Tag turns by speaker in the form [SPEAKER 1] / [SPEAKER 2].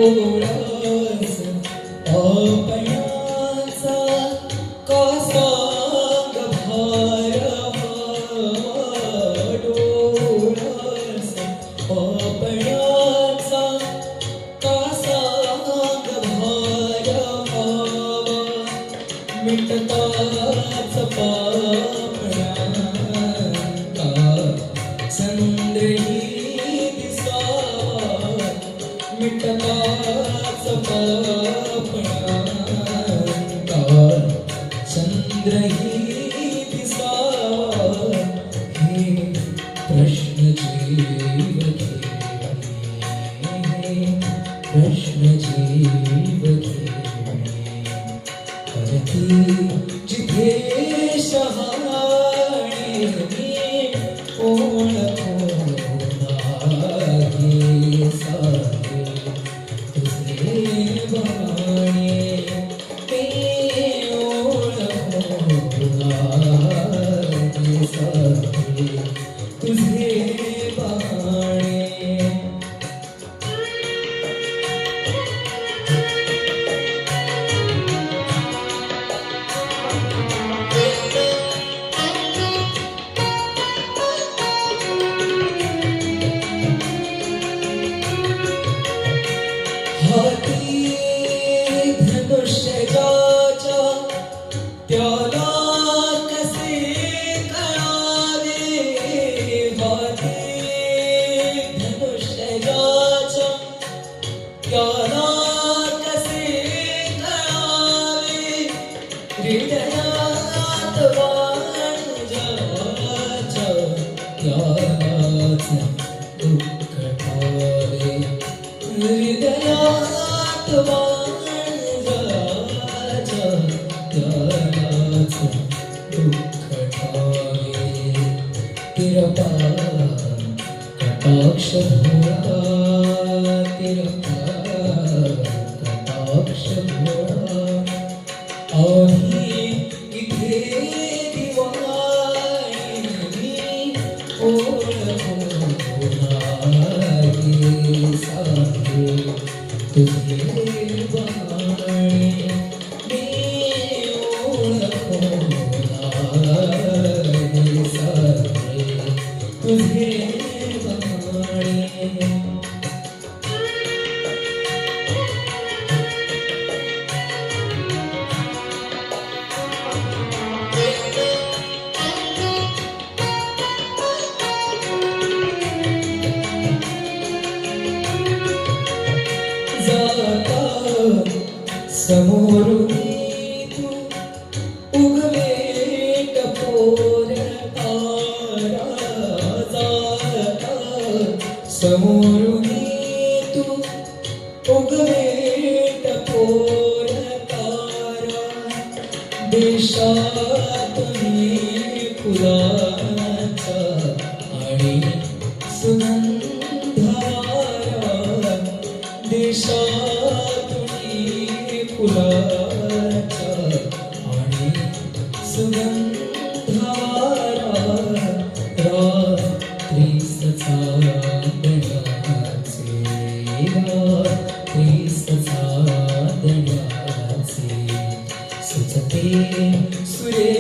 [SPEAKER 1] डोळस अपण्याचा कासांग भारवा डोळस अपण्याचा कासांग भारवा मिटताच पापण्यांका चंद्रही दिसावा मिटताच पापण्यांका चंद्रही दिसावा हे प्रश्न जीव घेणे प्रश्न जीव घेणे करती जिथे शहाणे ओळखो नाही सारे तुझे बाणे ते ओळखो नाही सारे तुझे बाणे हाती धनुष्यजाच्या त्याला कसे कळावे हाती धनुष्यजाच्या त्याला कसे कळावे हृदयात बाण ज्याच्या त्यालाच दुःख ठावे हृदयात बाण ज्याच्या त्यालाच दुःख ठावे तिरपा कटाक्ष भोळा तिरपा कटाक्ष भोळा आम्ही इथे दिवाळी ओळखो नाही सारे तुझे बाणे मी ओळखो नाही सारे तुझे बाणे जाता समोरून तू उगवेट पोर तारा जाता समोरून तू उगवेट पोर तारा देशातून फुलांचा आणि सुगंधारा देशातून फुलांचा आणि सुगंधारा रात्रीस चांदण्याचे रात्रीस चांदण्याचे सुचते सुरे